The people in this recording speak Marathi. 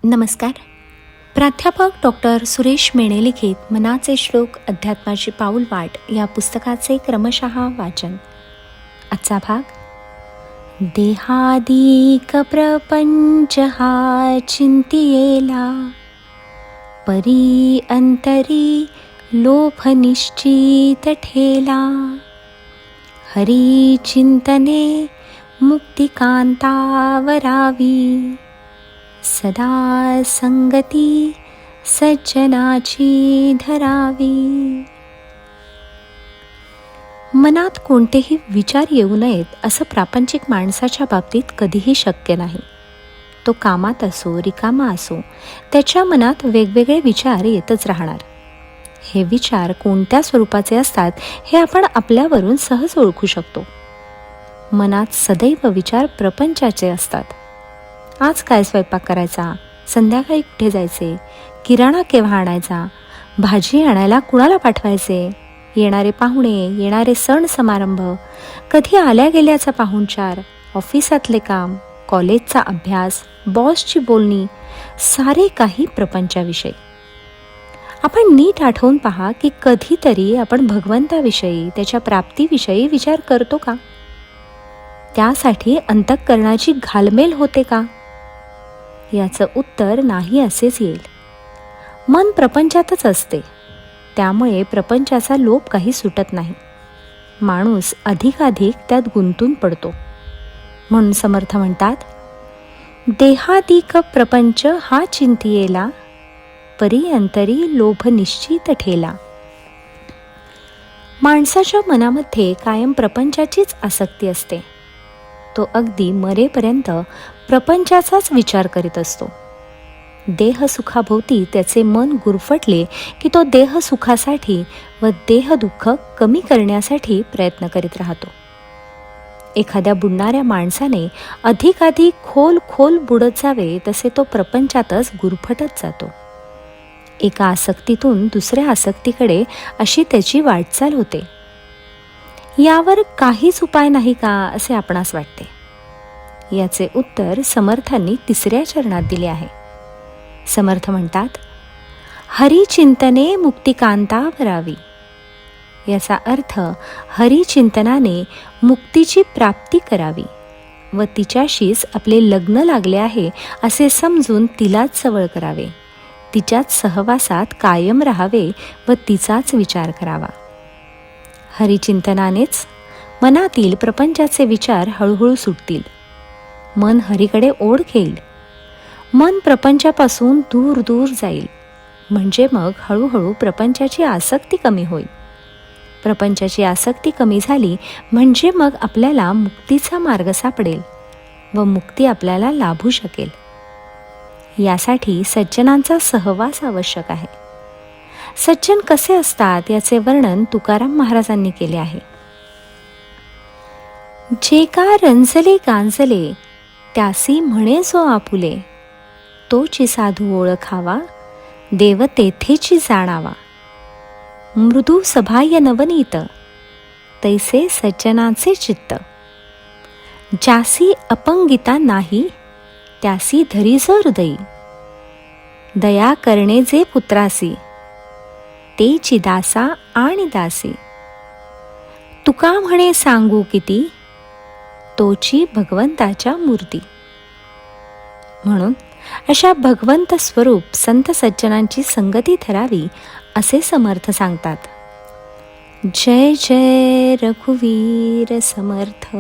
नमस्कार. प्राध्यापक डॉक्टर सुरेश मेणे लिखित मनाचे श्लोक अध्यात्माची पाऊलवाट या पुस्तकाचे क्रमशः वाचन. आजचा भाग. देहादिक प्रपंच हा चिंतियेला, परी अंतरी लोभ निश्चित ठेला. हरी चिंतने मुक्तिकांतावरावी, सदा संगती सज्जनाची धरावी. मनात कोणतेही विचार येऊ नयेत असं प्रापंचिक माणसाच्या बाबतीत कधीही शक्य नाही. तो कामात असो रिकामा असो, त्याच्या मनात वेगवेगळे विचार येतच राहणार. हे विचार कोणत्या स्वरूपाचे असतात हे आपण आपल्यावरून सहज ओळखू शकतो. मनात सदैव विचार प्रपंचाचे असतात. आज काय स्वयंपाक करायचा, संध्याकाळी कुठे जायचे, किराणा केव्हा आणायचा, भाजी आणायला कुणाला पाठवायचे, येणारे पाहुणे, येणारे सण समारंभ, कधी आल्या गेल्याचा पाहुणचार, ऑफिसातले काम, कॉलेजचा अभ्यास, बॉसची बोलणी, सारे काही प्रपंचाविषयी. आपण नीट आठवून पहा की कधीतरी आपण भगवंताविषयी, त्याच्या प्राप्तीविषयी विचार करतो का? त्यासाठी अंतःकरणाची घालमेल होते का? याचं उत्तर नाही असेच येईल. मन प्रपंचातच असते, त्यामुळे प्रपंचाचा लोभ काही सुटत नाही. माणूस अधिकाधिक त्यात गुंतून पडतो. म्हणून समर्थ म्हणतात, देहादिक प्रपंच हा चिंतियेला, परी अंतरी लोभ निश्चित ठेला. माणसाच्या मनामध्ये कायम प्रपंचाचीच आसक्ती असते. तो अगदी मरेपर्यंत प्रपंचाचाच विचार करीत असतो. देहसुखाभोवती त्याचे मन गुरफटले की तो देहसुखासाठी व देहदुःख कमी करण्यासाठी प्रयत्न करीत राहतो. एखाद्या बुडणाऱ्या माणसाने अधिकाधिक खोल खोल बुडत जावे तसे तो प्रपंचातच गुरफटत जातो. एका आसक्तीतून दुसऱ्या आसक्तीकडे अशी त्याची वाटचाल होते. यावर काहीच उपाय नाही का असे आपणास वाटते. याचे उत्तर समर्थांनी 3ऱ्या चरणात दिले आहे. समर्थ म्हणतात, हरिचिंतने मुक्तिकांता भरावी. याचा अर्थ हरिचिंतनाने मुक्तीची प्राप्ती करावी व तिच्याशीच आपले लग्न लागले आहे असे समजून तिलाच जवळ करावे, तिच्याच सहवासात कायम राहावे व तिचाच विचार करावा. हरिचिंतनानेच मनातील प्रपंचाचे विचार हळूहळू सुटतील. मन हरीकडे ओढ घेईल. मन प्रपंचापासून दूर दूर जाईल. म्हणजे मग हळूहळू प्रपंचाची आसक्ती कमी होईल. प्रपंचाची आसक्ती कमी झाली म्हणजे मग आपल्याला मुक्तीचा मार्ग सापडेल व मुक्ती आपल्याला लाभू शकेल. यासाठी सज्जनांचा सहवास आवश्यक आहे. सज्जन कसे असतात याचे वर्णन तुकाराम महाराजांनी केले आहे. जे का रंजले गांजले, त्यासी म्हणे जो आपुले, तोची साधू ओळखावा, देव तेथेची जाणावा. मृदू सभाय नवनीत, तैसे सज्जनाचे चित्त. ज्यासी अपंगिता नाही, त्यासी धरीज हृदयी. दया करणे जे पुत्रासी, तेची दासा आणि दासी. तुका म्हणे सांगू किती, तोची भगवंताच्या मूर्ती. म्हणून अशा भगवंत स्वरूप संत सज्जनांची संगती धरावी असे समर्थ सांगतात. जय जय रघुवीर समर्थ.